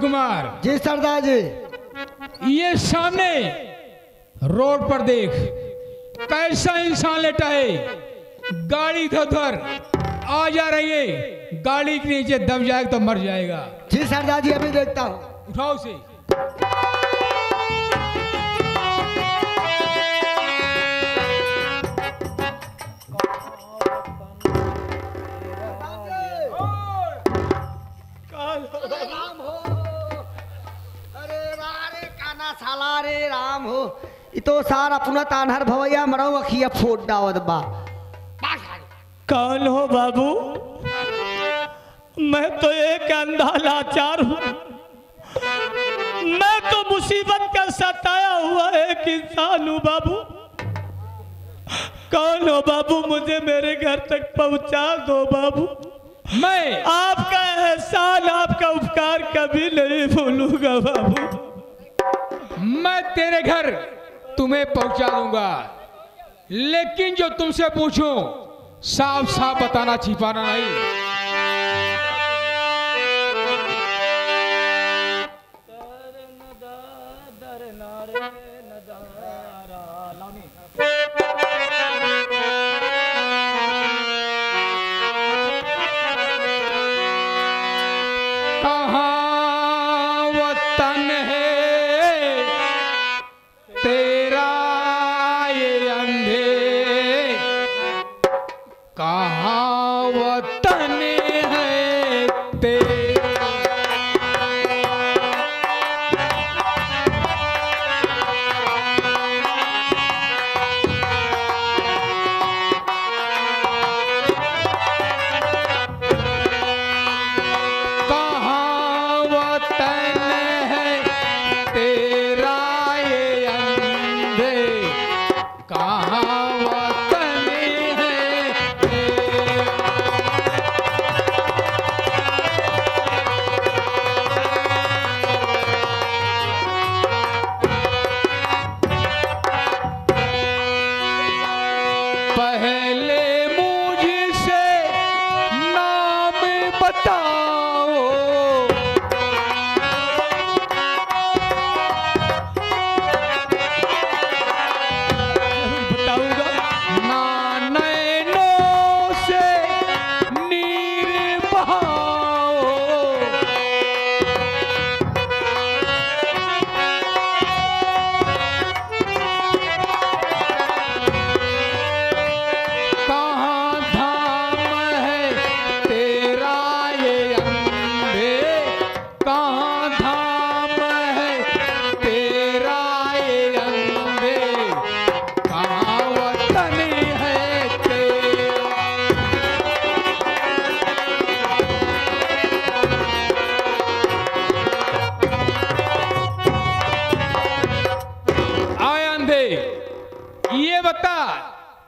कुमार। जी सरदार जी। ये सामने रोड पर देख कैसा इंसान लेटा है, गाड़ी इधर आ जा रही है, गाड़ी के नीचे दब जाएगा तो मर जाएगा। जी सरदार जी अभी देखता हूँ। उठाओ उसे। साला रे राम हो, इतो सार अपना तानहर भवैया मरऊ अखिया फोड़ दावत बा। कौन हो बाबू? मैं तो एक अंधा लाचार हूँ, मैं तो मुसीबत का सताया हुआ एक इंसान हूँ बाबू। कौन हो बाबू? मुझे मेरे घर तक पहुँचा दो बाबू। मैं आपका एहसान, आपका उपकार कभी नहीं भूलूंगा बाबू। मैं तेरे घर तुम्हें पहुंचा दूंगा, लेकिन जो तुमसे पूछूं साफ साफ बताना, छिपाना नहीं।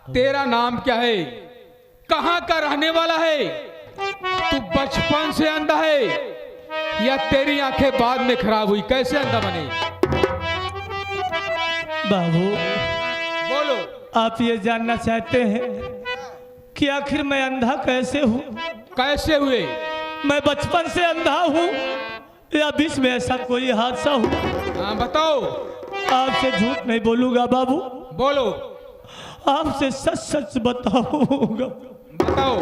तेरा नाम क्या है? कहाँ का रहने वाला है? तू बचपन से अंधा है या तेरी आंखें बाद में खराब हुई? कैसे अंधा बने? बाबू बोलो। आप ये जानना चाहते हैं कि आखिर मैं अंधा कैसे हूँ? कैसे हुए? मैं बचपन से अंधा हूँ या बीच में ऐसा कोई हादसा हुआ? हाँ बताओ। आपसे झूठ नहीं बोलूंगा बाबू। बोलो। आपसे सच सच बताऊंगा। बताओ।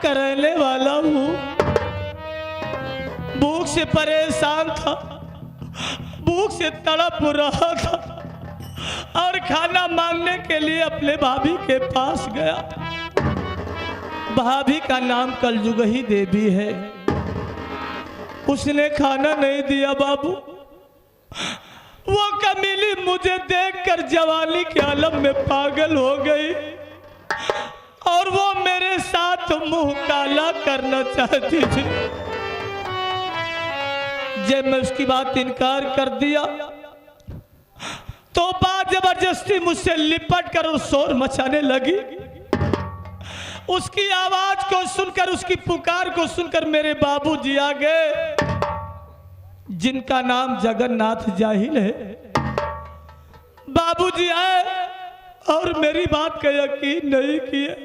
का रहने वाला हूँ। भूख से परेशान था, भूख से तड़प रहा था और खाना मांगने के लिए अपने भाभी के पास गया। भाभी का नाम कलजुगही देवी है। उसने खाना नहीं दिया बाबू। वो कमीनी मुझे देखकर जवानी के आलम में पागल हो गई और वो मेरे साथ मुंह काला करना चाहती थी। जब मैं उसकी बात इनकार कर दिया तो बात जबरदस्ती मुझसे लिपट कर और शोर मचाने लगी। उसकी आवाज को सुनकर, उसकी पुकार को सुनकर मेरे बाबूजी आ गए, जिनका नाम जगन्नाथ जाहिल है। बाबूजी आए और मेरी बात का यकीन नहीं किया।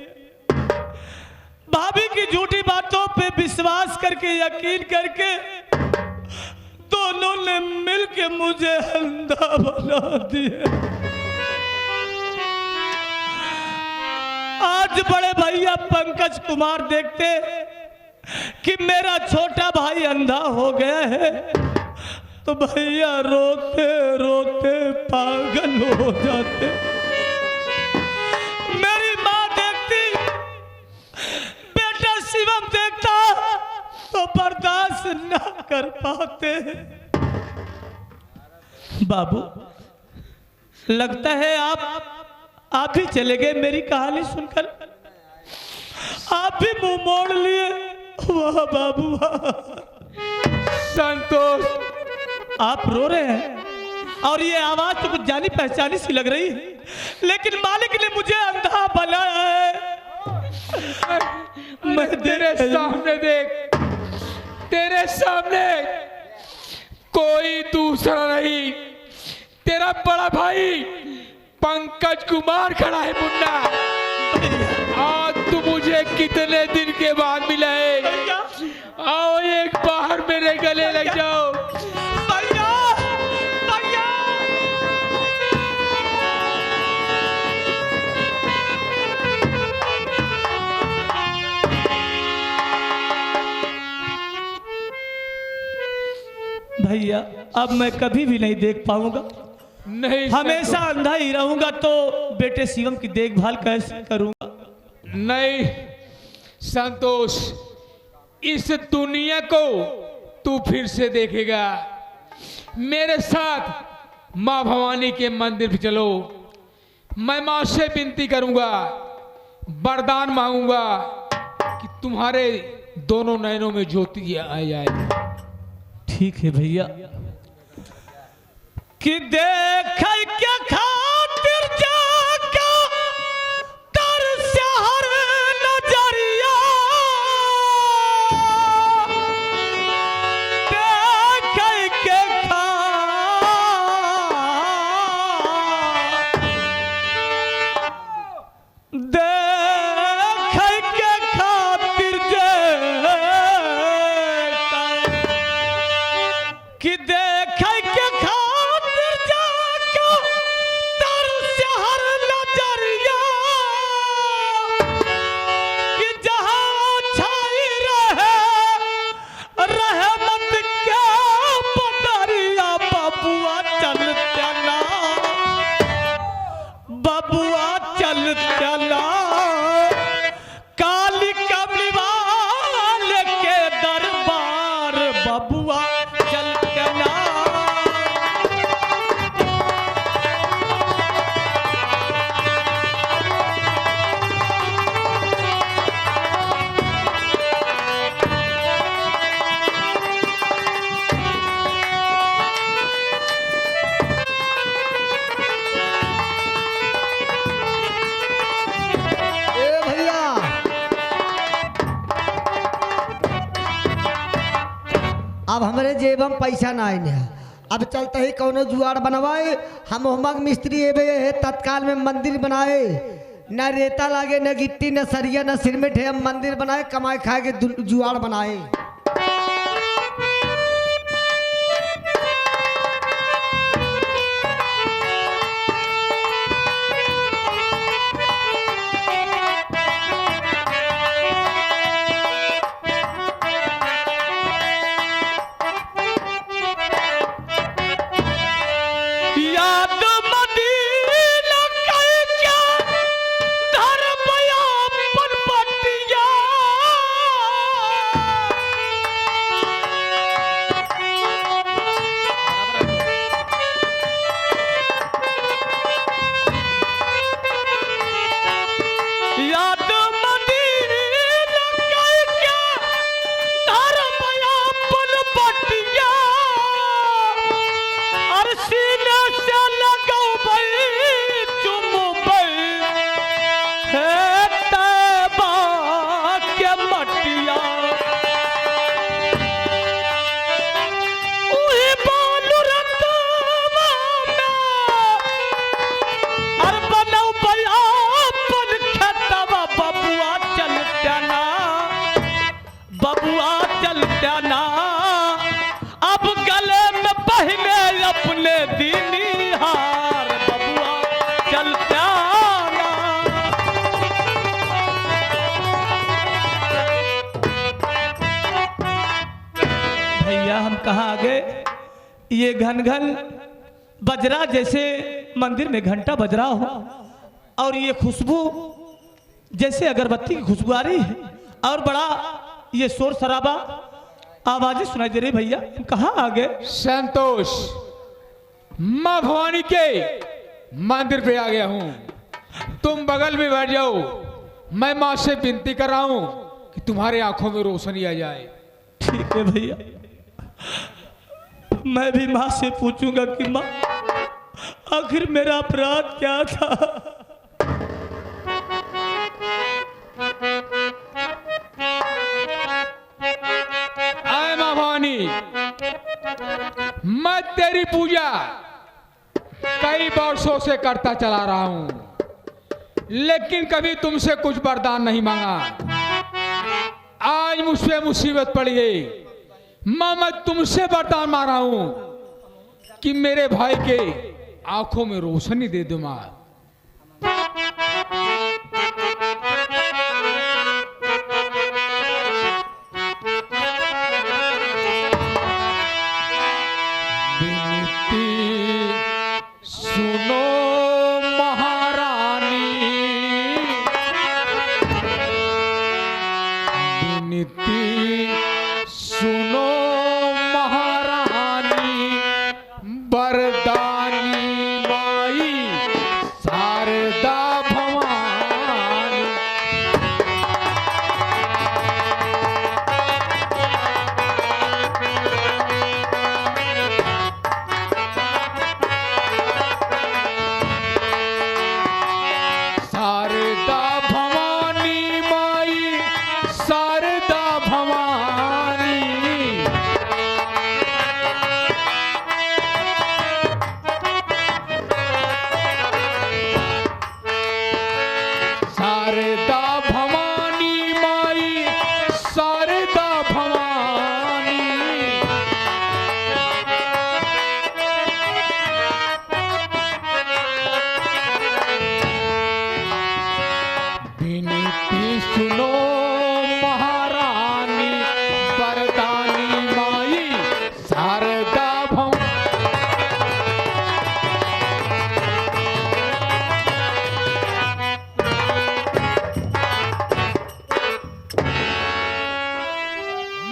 भाभी की झूठी बातों पे विश्वास करके, यकीन करके दोनों ने मिलके मुझे अंधा बना दिया। आज बड़े भैया पंकज कुमार देखते कि मेरा छोटा भाई अंधा हो गया है तो भैया रोते रोते पागल हो जाते। मेरी माँ देखती, बेटा शिवम देखता तो बर्दाश्त ना कर पाते। बाबू, लगता है आप ही चले गए मेरी कहानी सुनकर। आप भी मुंह मोड़ लिए। वाह बाबू वाह। संतोष, आप रो रहे हैं और ये आवाज तो कुछ जानी पहचानी सी लग रही है, लेकिन मालिक ने मुझे अंधा बनाया है। मैं तेरे सामने देख, तेरे सामने कोई दूसरा नहीं, तेरा बड़ा भाई पंकज कुमार खड़ा है। मुन्ना, आज तू मुझे कितने दिन के बाद मिला है। आओ एक बार मेरे गले लग जाओ। भैया, भैया। भैया, अब मैं कभी भी नहीं देख पाऊंगा। नहीं, हमेशा अंधा ही रहूंगा तो बेटे शिवम की देखभाल कैसे करूंगा? नहीं संतोष, इस दुनिया को तू फिर से देखेगा। मेरे साथ माँ भवानी के मंदिर पे चलो। मैं माँ से विनती करूंगा, वरदान मांगूंगा कि तुम्हारे दोनों नयनों में ज्योति आ जाए। ठीक है भैया। कि देख क्या खातिर जाका तर शहर नजरिया, देख के देख के खातिर कि देख के खातिर जाका तर शहर नजरिया, कि जहां छाई रहे मत के पतरिया। बबुआ चल चला, बबुआ चल चला, काली कमली वाले के दरबार। बबुआ चल चला। ए भैया, अब हमारे जेब में पैसा ना आए। अब चलते ही कौनो जुगाड़ बनवाए। हम होमक मिस्त्री एबे है तत्काल में मंदिर बनाए। न रेता लागे, न गिट्टी, न सरिया, न सिरमिट है। हम मंदिर बनाए, कमाए खाए के जुगाड़ बनाए। अपने दीनी हार बबुआ चल प्यारा। भैया हम कहाँ आ गए? ये घन घन बजरा जैसे मंदिर में घंटा बज रहा हो, और ये खुशबू जैसे अगरबत्ती की खुशबू आ रही है, और बड़ा ये शोर शराबा आवाजें सुनाई दे रही। भैया हम कहाँ आ गए? संतोष, माँ भवानी के मंदिर पे आ गया हूँ। तुम बगल में बैठ जाओ, मैं माँ से विनती कर रहा हूँ कि तुम्हारे आंखों में रोशनी आ जाए। ठीक है भैया, मैं भी माँ से पूछूंगा कि माँ आखिर मेरा अपराध क्या था। आए माँ भवानी, मैं तेरी पूजा कई वर्षों से करता चला रहा हूं, लेकिन कभी तुमसे कुछ वरदान नहीं मांगा। आज मुझ पे मुसीबत पड़ गई। मां, मैं तुमसे वरदान मांग रहा हूं कि मेरे भाई के आंखों में रोशनी दे दो मां। सुनो महारानी, विनती सुनो महारानी, वरदानी माई शारदा भवानी। शारदा भवानी माई शारदा भवानी, शारदा भवानी माई शारदा भवानी। विनती सुनो महारानी, वरदानी माई शारदा भवानी।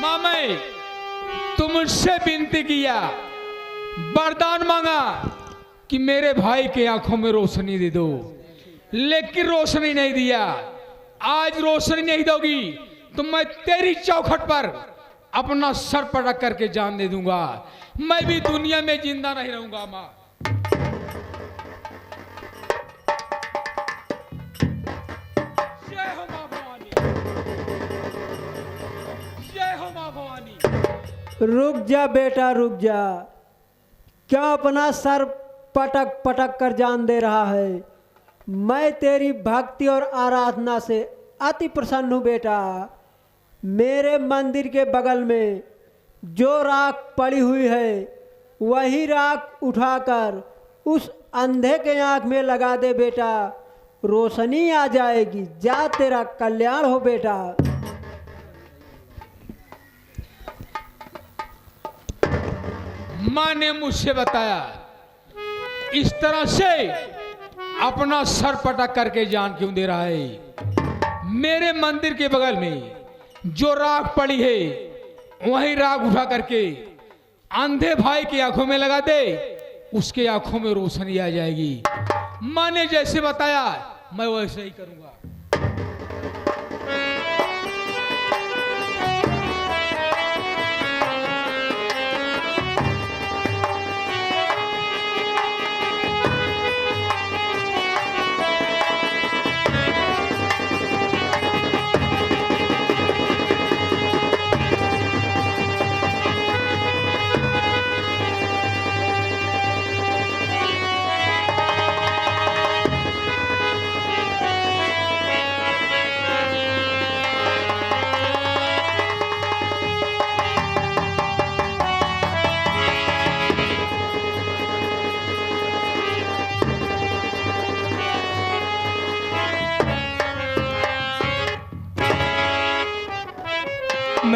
माँ, मैं तुमसे विनती किया, वरदान मांगा कि मेरे भाई के आंखों में रोशनी दे दो, लेकिन रोशनी नहीं दिया। आज रोशनी नहीं दोगी तो मैं तेरी चौखट पर अपना सर पटक करके जान दे दूंगा। मैं भी दुनिया में जिंदा नहीं रहूंगा माँ। जय हो माँ भवानी, जय हो माँ भवानी। रुक जा बेटा, रुक जा। क्या अपना सर पटक पटक कर जान दे रहा है? मैं तेरी भक्ति और आराधना से अति प्रसन्न हूँ बेटा। मेरे मंदिर के बगल में जो राख पड़ी हुई है, वही राख उठाकर उस अंधे के आँख में लगा दे बेटा, रोशनी आ जाएगी। जा, तेरा कल्याण हो बेटा। माँ ने मुझसे बताया, इस तरह से अपना सर पटक करके जान क्यों दे रहा है? मेरे मंदिर के बगल में जो राख पड़ी है, वही राख उठा करके अंधे भाई की आंखों में लगा दे, उसके आंखों में रोशनी आ जाएगी। माँ ने जैसे बताया मैं वैसे ही करूंगा।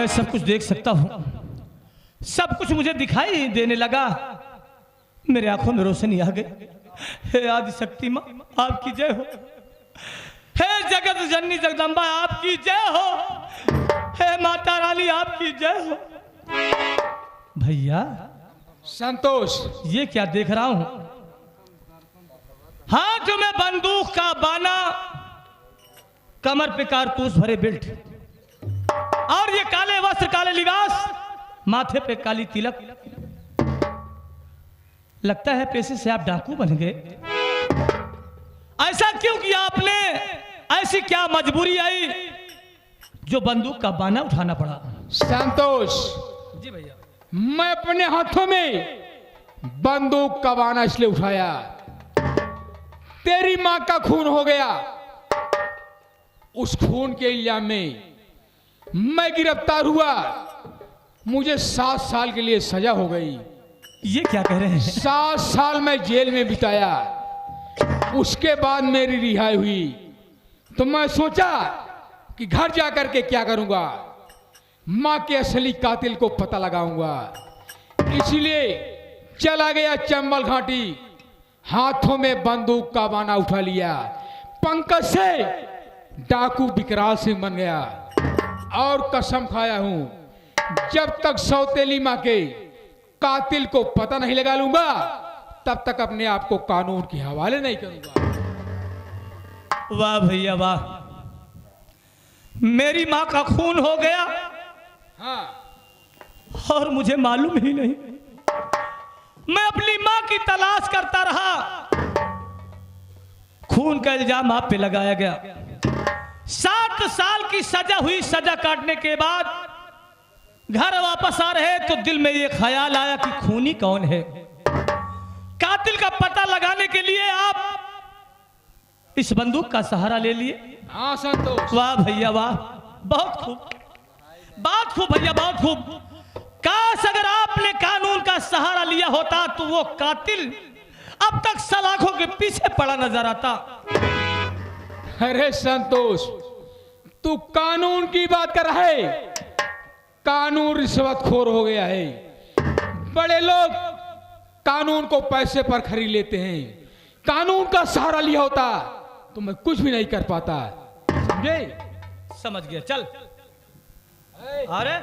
मैं सब कुछ देख सकता हूं, सब कुछ मुझे दिखाई देने लगा, मेरे आंखों में रोशनी आ गई। हे आदि शक्ति मां आपकी जय हो, हे जगत जननी जगदम्बा आपकी जय हो, हे माता रानी आपकी जय हो। भैया संतोष, ये क्या देख रहा हूं? हाथ में बंदूक का बाना, कमर पे कारतूस भरे बेल्ट, और ये काले वस्त्र काले लिबास, माथे पे काली तिलक। लगता है पैसे से आप डाकू बन गए। ऐसा क्यों किया आपने? ऐसी क्या मजबूरी आई जो बंदूक का बाना उठाना पड़ा? संतोष जी भैया। मैं अपने हाथों में बंदूक का बाना इसलिए उठाया, तेरी मां का खून हो गया, उस खून के इल्जाम में मैं गिरफ्तार हुआ, मुझे 7 साल के लिए सजा हो गई। ये क्या कह रहे हैं? 7 साल मैं जेल में बिताया, उसके बाद मेरी रिहाई हुई, तो मैं सोचा कि घर जाकर के क्या करूंगा, मां के असली कातिल को पता लगाऊंगा। इसलिए चला गया चंबल घाटी, हाथों में बंदूक का बाना उठा लिया, पंकज से डाकू विकराल सिंह बन गया, और कसम खाया हूं जब तक सौतेली मां के कातिल को पता नहीं लगा लूंगा, तब तक अपने आप को कानून के हवाले नहीं करूंगा। वाह भैया वाह, मेरी मां का खून हो गया, हाँ, और मुझे मालूम ही नहीं। मैं अपनी मां की तलाश करता रहा, खून का इल्जाम आप पे लगाया गया। 7 साल की सजा हुई, सजा काटने के बाद घर वापस आ रहे तो दिल में ये ख्याल आया कि खूनी कौन है। कातिल का पता लगाने के लिए आप इस बंदूक का सहारा ले लिए। हाँ संतोष, वाह भैया वाह, बहुत खूब, बहुत खूब भैया, बहुत खूब। काश अगर आपने कानून का सहारा लिया होता तो वो कातिल अब तक सलाखों के पीछे पड़ा नजर आता। अरे संतोष, तू कानून की बात कर रहा है, कानून रिश्वतखोर हो गया है। बड़े लोग कानून को पैसे पर खरीद लेते हैं, कानून का सहारा लिया होता तो मैं कुछ भी नहीं कर पाता, समझे? समझ गया, चल। अरे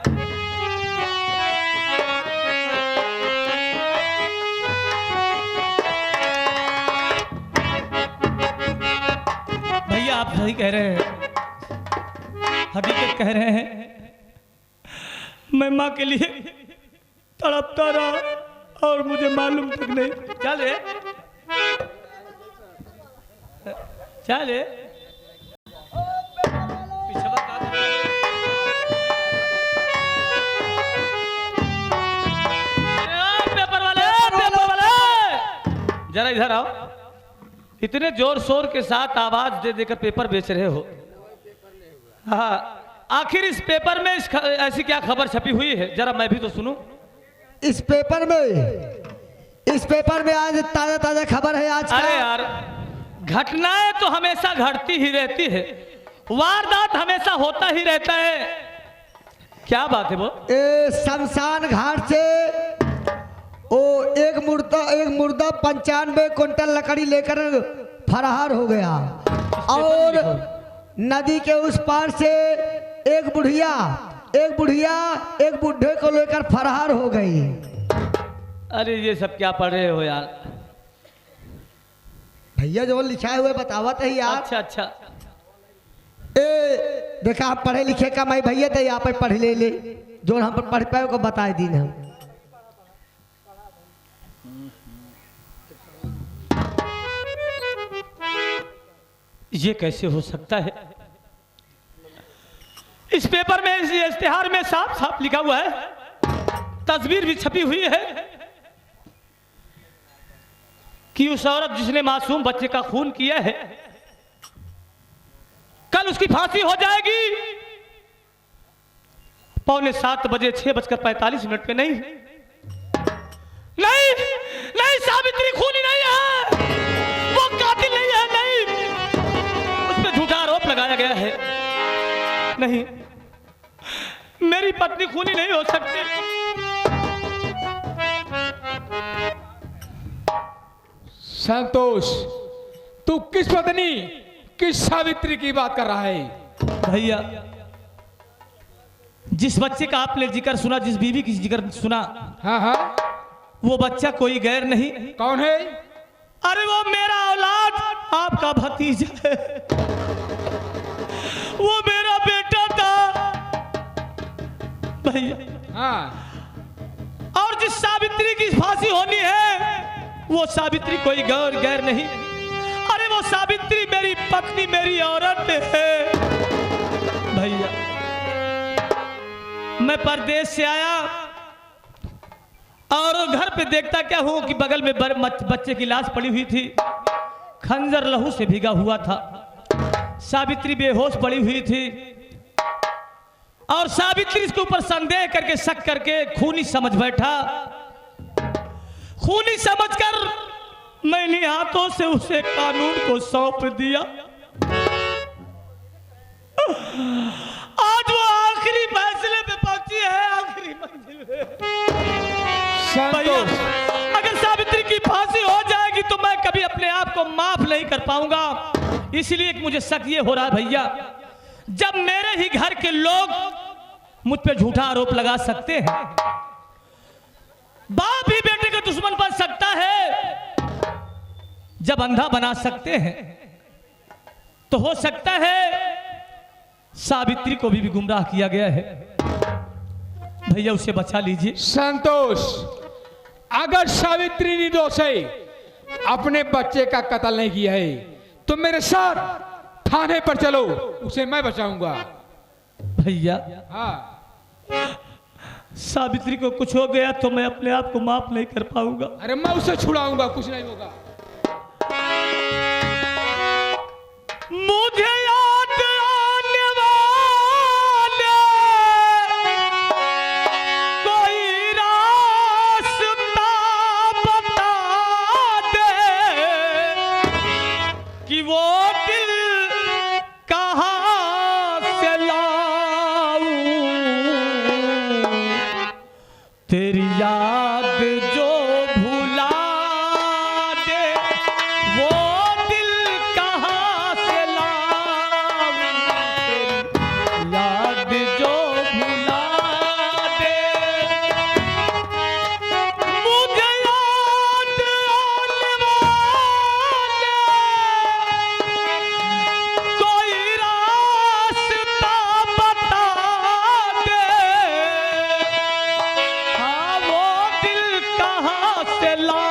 भैया आप सही कह रहे हैं, हकीकत कह रहे हैं। मैं मां के लिए तड़पता रहा और मुझे मालूम तक नहीं। चल रे, चल रे, पीछे बात आ रही है। पेपर वाले, पेपर वाले, जरा इधर आओ। इतने जोर शोर के साथ आवाज दे देकर पेपर बेच रहे हो। हाँ, आखिर इस पेपर में ऐसी क्या खबर छपी हुई है, जरा मैं भी तो सुनूं। इस पेपर में आज ताजा ताजा खबर है आज का। अरे यार, घटनाएं तो हमेशा घटती ही रहती है, वारदात हमेशा होता ही रहता है। क्या बात है वो? शमशान घाट से ओ एक मुर्दा 95 कुंटल लकड़ी लेकर फरार हो गया, और नदी के उस पार से एक बुढ़िया एक बुढ़े को लेकर फरार हो गई। अरे ये सब क्या पढ़ रहे हो यार? भैया जो लिखा हुए बतावत है यार। अच्छा अच्छा, देखा आप पढ़े लिखे का मैं भैया थे, यहाँ पे पढ़ ले जो हम पढ़ पाए को बताए दी हम। ये कैसे हो सकता है? इस पेपर में, इस इश्तिहार में साफ साफ लिखा हुआ है, तस्वीर भी छपी हुई है कि उस औरत जिसने मासूम बच्चे का खून किया है, कल उसकी फांसी हो जाएगी। 6:45 बजे 6:45 पे नहीं नहीं नहीं, सावित्री खूनी नहीं है, वो कातिल नहीं है, नहीं, उस पर झूठा आरोप लगाया गया है। नहीं, मेरी पत्नी पत्नी खूनी नहीं हो सकती। संतोष, तू किस पत्नी, किस सावित्री की बात कर रहा है? भैया, जिस बच्चे का आपने जिक्र सुना, जिस बीवी की जिक्र सुना, हाँ हाँ, वो बच्चा कोई गैर नहीं। कौन है? अरे वो मेरा औलाद, आपका भतीजा है। वो मेरा बेटा था भैया। हाँ, और जिस सावित्री की फांसी होनी है, वो सावित्री कोई गैर नहीं। अरे वो सावित्री मेरी पत्नी, मेरी औरत है भैया। मैं परदेश से आया और घर पे देखता क्या हूं कि बगल में बच्चे की लाश पड़ी हुई थी, खंजर लहू से भीगा हुआ था। सावित्री बेहोश पड़ी हुई थी और सावित्री इसके ऊपर संदेह करके, शक करके खूनी समझ बैठा। खूनी समझकर मैंने हाथों से उसे कानून को सौंप दिया। आज वो आखिरी फैसले पे पहुंची है, आखिरी मंजिल पे। संतोष, अगर सावित्री की फांसी हो जाएगी तो मैं कभी अपने आप को माफ नहीं कर पाऊंगा। इसलिए मुझे शक ये हो रहा है भैया, जब मेरे ही घर के लोग मुझ पे झूठा आरोप लगा सकते हैं, बाप ही बेटे का दुश्मन बन सकता है, जब अंधा बना सकते हैं, तो हो सकता है सावित्री को भी गुमराह किया गया है। भैया उसे बचा लीजिए। संतोष, अगर सावित्री निर्दोष है, अपने बच्चे का कत्ल नहीं किया है, तो मेरे साथ थाने पर चलो, उसे मैं बचाऊंगा। भैया, हाँ, सावित्री को कुछ हो गया तो मैं अपने आप को माफ नहीं कर पाऊंगा। अरे मैं उसे छुड़ाऊंगा, कुछ नहीं होगा। मुझे याद आने वाले कोई रास्ता बता दे कि वो दिल कहाँ से लाऊं, तेरी याद जो भुला दे, वो दिल कहाँ से लाऊं, तेरी याद जो भुला दे। मुझे याद आने वाले कोई रास्ता बता दे, हाँ वो दिल कहाँ से ला